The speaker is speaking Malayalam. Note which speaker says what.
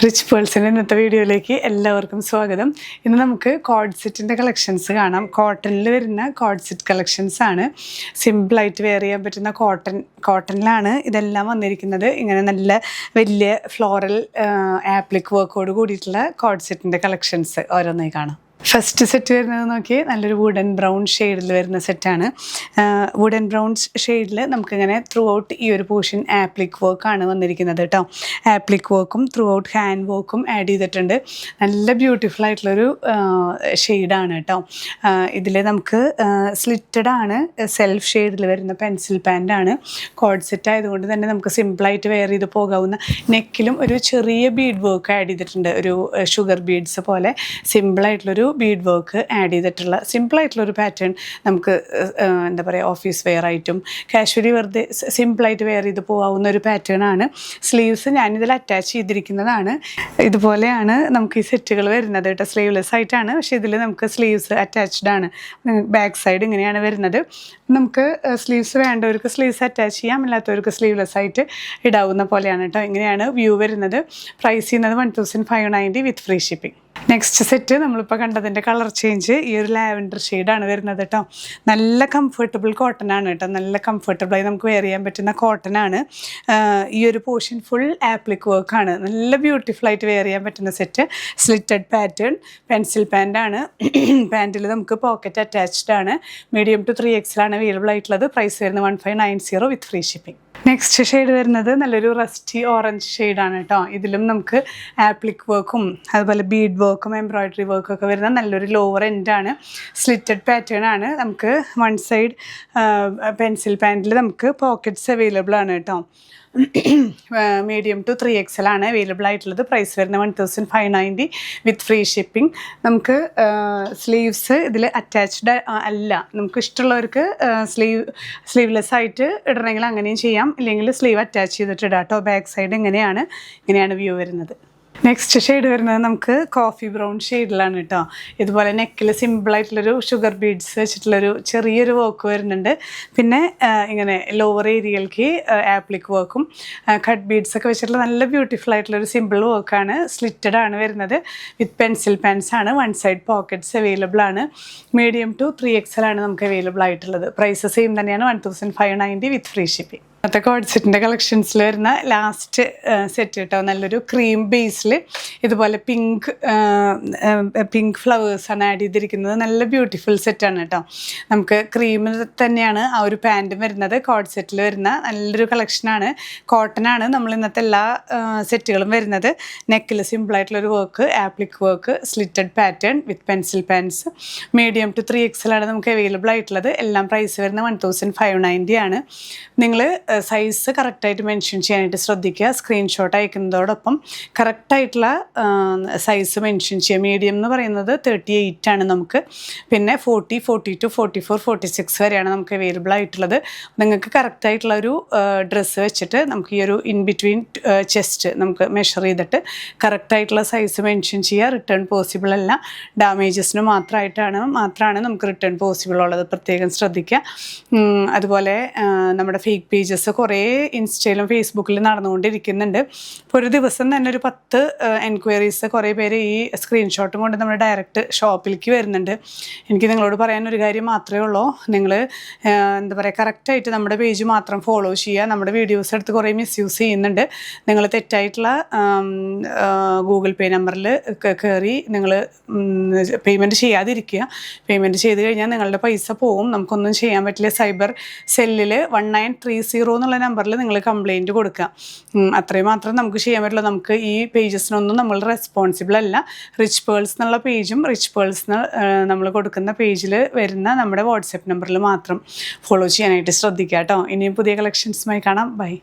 Speaker 1: റിച്ച് പേഴ്സിൻ്റെ ഇന്നത്തെ വീഡിയോയിലേക്ക് എല്ലാവർക്കും സ്വാഗതം. ഇന്ന് നമുക്ക് കോഡ് സെറ്റിൻ്റെ കളക്ഷൻസ് കാണാം. കോട്ടണിൽ വരുന്ന കോഡ് സെറ്റ് കളക്ഷൻസ് ആണ്. സിമ്പിളായിട്ട് വെയർ ചെയ്യാൻ പറ്റുന്ന കോട്ടണിലാണ് ഇതെല്ലാം വന്നിരിക്കുന്നത്. ഇങ്ങനെ നല്ല വലിയ ഫ്ലോറൽ ആപ്ലിക് വർക്കോട് കൂടിയിട്ടുള്ള കോഡ് സെറ്റിൻ്റെ കളക്ഷൻസ് ഓരോന്നായി കാണാം. ഫസ്റ്റ് സെറ്റ് വരുന്നത് നോക്കി നല്ലൊരു വുഡൻ ബ്രൗൺ ഷെയ്ഡിൽ വരുന്ന സെറ്റാണ്. വുഡൻ ബ്രൗൺ ഷെയ്ഡിൽ നമുക്കിങ്ങനെ ത്രൂ ഔട്ട് ഈ ഒരു പോർഷൻ ആപ്ലിക് വർക്കാണ് വന്നിരിക്കുന്നത് കേട്ടോ. ആപ്ലിക് വർക്കും ത്രൂ ഔട്ട് ഹാൻഡ് വർക്കും ആഡ് ചെയ്തിട്ടുണ്ട്. നല്ല ബ്യൂട്ടിഫുൾ ആയിട്ടുള്ളൊരു ഷെയ്ഡാണ് കേട്ടോ. ഇതിൽ നമുക്ക് സ്ലിറ്റഡ് ആണ്, സെൽഫ് ഷെയ്ഡിൽ വരുന്ന പെൻസിൽ പാൻ്റാണ്. കോഡ് സെറ്റ് ആയതുകൊണ്ട് തന്നെ നമുക്ക് സിമ്പിളായിട്ട് വെയർ ചെയ്ത് പോകാവുന്ന. നെക്കിലും ഒരു ചെറിയ ബീഡ് വർക്ക് ആഡ് ചെയ്തിട്ടുണ്ട്. ഒരു ഷുഗർ ബീഡ്സ് പോലെ സിമ്പിളായിട്ടുള്ളൊരു ബീഡ് വർക്ക് ആഡ് ചെയ്തിട്ടുള്ള സിമ്പിളായിട്ടുള്ളൊരു പാറ്റേൺ. നമുക്ക് എന്താ പറയുക, ഓഫീസ് വെയർ ആയിട്ടും കാഷ്വലി വെറുതെ സിമ്പിളായിട്ട് വെയർ ചെയ്ത് പോകാവുന്ന ഒരു പാറ്റേൺ ആണ്. സ്ലീവ്സ് ഞാനിതിൽ അറ്റാച്ച് ചെയ്തിരിക്കുന്നതാണ്. ഇതുപോലെയാണ് നമുക്ക് ഈ സെറ്റുകൾ വരുന്നത് കേട്ടോ. സ്ലീവ്ലെസ് ആയിട്ടാണ്, പക്ഷേ ഇതിൽ നമുക്ക് സ്ലീവ്സ് അറ്റാച്ച്ഡ് ആണ്. ബാക്ക് സൈഡ് ഇങ്ങനെയാണ് വരുന്നത്. നമുക്ക് സ്ലീവ്സ് വേണ്ടവർക്ക് സ്ലീവ്സ് അറ്റാച്ച് ചെയ്യാം, അല്ലാത്തവർക്ക് സ്ലീവ്ലെസ് ആയിട്ട് ഇടാവുന്ന പോലെയാണ് കേട്ടോ. ഇങ്ങനെയാണ് വ്യൂ വരുന്നത്. പ്രൈസ് ചെയ്യുന്നത് 1590 with free shipping. Next set നമ്മളിപ്പോൾ കണ്ടതിൻ്റെ കളർ ചേഞ്ച് ഈ ഒരു ലാവൻഡർ ഷെയ്ഡാണ് വരുന്നത് കേട്ടോ. നല്ല കംഫർട്ടബിൾ കോട്ടൺ ആണ് കേട്ടോ. നല്ല കംഫർട്ടബിളായി നമുക്ക് വെയർ ചെയ്യാൻ പറ്റുന്ന കോട്ടൺ ആണ്. ഈ ഒരു പോർഷൻ ഫുൾ ആപ്ലിക് വർക്കാണ്. നല്ല ബ്യൂട്ടിഫുൾ ആയിട്ട് വെയർ ചെയ്യാൻ പറ്റുന്ന സെറ്റ്. സ്ലിറ്റഡ് പാറ്റേൺ പെൻസിൽ പാൻ്റാണ്. പാൻറ്റിൽ നമുക്ക് പോക്കറ്റ് അറ്റാച്ച്ഡ് ആണ്. മീഡിയം ടു 3XL ആണ് അവൈലബിൾ ആയിട്ടുള്ളത്. പ്രൈസ് വരുന്നത് 1590 with free shipping. Next shade വരുന്നത് നല്ലൊരു റസ്റ്റി ഓറഞ്ച് ഷെയ്ഡാണ് കേട്ടോ. ഇതിലും നമുക്ക് ആപ്ലിക് വർക്കും അതുപോലെ ബീഡ് വർക്കും എംബ്രോയിഡറി വർക്കും ഒക്കെ വരുന്ന നല്ലൊരു ലോവർ എൻഡാണ്. സ്ലിറ്റഡ് പാറ്റേൺ ആണ്. നമുക്ക് വൺ സൈഡ് പെൻസിൽ പാൻറ്റിൽ നമുക്ക് പോക്കറ്റ്സ് അവൈലബിൾ ആണ് കേട്ടോ. മീഡിയം ടു 3XL ആണ് അവൈലബിൾ ആയിട്ടുള്ളത്. പ്രൈസ് വരുന്നത് 1590 വിത്ത് ഫ്രീ ഷിപ്പിംഗ്. നമുക്ക് സ്ലീവ്സ് ഇതിൽ അറ്റാച്ച്ഡ് അല്ല. നമുക്ക് ഇഷ്ടമുള്ളവർക്ക് സ്ലീവ്ലെസ് ആയിട്ട് ഇടണമെങ്കിൽ അങ്ങനെയും ചെയ്യാം, ഇല്ലെങ്കിൽ സ്ലീവ് അറ്റാച്ച് ചെയ്തിട്ട് ഇടാം കേട്ടോ. ബാക്ക് സൈഡ് ഇങ്ങനെയാണ് വ്യൂ വരുന്നത്. നെക്സ്റ്റ് ഷെയ്ഡ് വരുന്നത് നമുക്ക് കോഫി ബ്രൗൺ ഷെയ്ഡിലാണ് കേട്ടോ. ഇതുപോലെ നെക്കിൽ സിമ്പിളായിട്ടുള്ളൊരു ഷുഗർ ബീഡ്സ് വെച്ചിട്ടുള്ളൊരു ചെറിയൊരു വർക്ക് വരുന്നുണ്ട്. പിന്നെ ഇങ്ങനെ ലോവർ ഏരിയയിലേക്ക് ആപ്ലിക് വർക്കും കട്ട് ബീഡ്സ് ഒക്കെ വെച്ചിട്ടുള്ള നല്ല ബ്യൂട്ടിഫുൾ ആയിട്ടുള്ളൊരു സിമ്പിൾ വർക്കാണ്. സ്ലിറ്റഡ് ആണ് വരുന്നത്. വിത്ത് പെൻസിൽ പാൻസ് ആണ്. വൺ സൈഡ് പോക്കറ്റ്സ് അവൈലബിൾ ആണ്. മീഡിയം ടു 3XL ആണ് നമുക്ക് അവൈലബിൾ ആയിട്ടുള്ളത്. പ്രൈസ് സെയിം തന്നെയാണ് 1590 വിത്ത് ഫ്രീ ഷിപ്പിംഗ്. ഇന്നത്തെ കോഡ് സെറ്റിൻ്റെ കളക്ഷൻസിൽ വരുന്ന ലാസ്റ്റ് സെറ്റ് കേട്ടോ. നല്ലൊരു ക്രീം ബേസിൽ ഇതുപോലെ പിങ്ക് ഫ്ലവേഴ്സാണ് ആഡ് ചെയ്തിരിക്കുന്നത്. നല്ല ബ്യൂട്ടിഫുൾ സെറ്റാണ് കേട്ടോ. നമുക്ക് ക്രീമിൽ തന്നെയാണ് ആ ഒരു പാൻറ്റും വരുന്നത്. കോഡ് സെറ്റിൽ വരുന്ന നല്ലൊരു കളക്ഷനാണ്. കോട്ടനാണ് നമ്മൾ ഇന്നത്തെ എല്ലാ സെറ്റുകളും വരുന്നത്. നെക്കിൽ സിമ്പിളായിട്ടുള്ളൊരു work, applique work, slitted pattern with pencil pants. Medium to 3XL ആണ് നമുക്ക് അവൈലബിൾ ആയിട്ടുള്ളത്. എല്ലാം പ്രൈസ് വരുന്നത് 1590 ആണ്. നിങ്ങൾ സൈസ് കറക്റ്റായിട്ട് മെൻഷൻ ചെയ്യാനായിട്ട് ശ്രദ്ധിക്കുക. സ്ക്രീൻഷോട്ട് അയക്കുന്നതോടൊപ്പം കറക്റ്റായിട്ടുള്ള സൈസ് മെൻഷൻ ചെയ്യുക. മീഡിയം എന്ന് പറയുന്നത് 38 ആണ് നമുക്ക്. പിന്നെ 40, 42, 44, 46 വരെയാണ് നമുക്ക് അവൈലബിൾ ആയിട്ടുള്ളത്. നിങ്ങൾക്ക് കറക്റ്റായിട്ടുള്ള ഒരു ഡ്രസ്സ് വെച്ചിട്ട് നമുക്ക് ഈ ഒരു ഇൻ ബിറ്റ്വീൻ ചെസ്റ്റ് നമുക്ക് മെഷർ ചെയ്തിട്ട് കറക്റ്റായിട്ടുള്ള സൈസ് മെൻഷൻ ചെയ്യുക. റിട്ടേൺ പോസിബിൾ അല്ല. ഡാമേജസിന് മാത്രമാണ് നമുക്ക് റിട്ടേൺ പോസിബിൾ ഉള്ളത്. പ്രത്യേകം ശ്രദ്ധിക്കുക. അതുപോലെ നമ്മുടെ ഫേക്ക് പേജസ് കുറേ ഇൻസ്റ്റയിലും ഫേസ്ബുക്കിലും നടന്നുകൊണ്ടിരിക്കുന്നുണ്ട്. ഇപ്പോൾ ഒരു ദിവസം തന്നെ ഒരു 10 എൻക്വയറീസ് കുറേ പേര് ഈ സ്ക്രീൻഷോട്ടും കൊണ്ട് നമ്മുടെ ഡയറക്റ്റ് ഷോപ്പിലേക്ക് വരുന്നുണ്ട്. എനിക്ക് നിങ്ങളോട് പറയാനൊരു കാര്യം മാത്രമേ ഉള്ളൂ. നിങ്ങൾ എന്താ പറയുക, കറക്റ്റായിട്ട് നമ്മുടെ പേജ് മാത്രം ഫോളോ ചെയ്യുക. നമ്മുടെ വീഡിയോസ് എടുത്ത് കുറേ മിസ്യൂസ് ചെയ്യുന്നുണ്ട്. നിങ്ങൾ തെറ്റായിട്ടുള്ള ഗൂഗിൾ പേ നമ്പറിൽ കയറി നിങ്ങൾ പേയ്മെൻറ്റ് ചെയ്യാതിരിക്കുക. പേയ്മെൻറ്റ് ചെയ്ത് കഴിഞ്ഞാൽ നിങ്ങളുടെ പൈസ പോവും. നമുക്കൊന്നും ചെയ്യാൻ പറ്റില്ല. സൈബർ സെല്ലിൽ 1930 എന്നുള്ള നമ്പറിൽ നിങ്ങൾ കംപ്ലയിൻറ്റ് കൊടുക്കുക. അത്രയും മാത്രം നമുക്ക് ചെയ്യാൻ പറ്റുള്ളൂ. നമുക്ക് ഈ പേജസിനൊന്നും നമ്മൾ റെസ്പോൺസിബിൾ അല്ല. റിച്ച് പേൾസ് എന്നുള്ള പേജും റിച്ച് പേൾസ് നമ്മൾ കൊടുക്കുന്ന പേജിൽ വരുന്ന നമ്മുടെ വാട്സപ്പ് നമ്പറിൽ മാത്രം ഫോളോ ചെയ്യാനായിട്ട് ശ്രദ്ധിക്കുക കേട്ടോ. ഇനിയും പുതിയ കളക്ഷൻസുമായി കാണാം. ബൈ.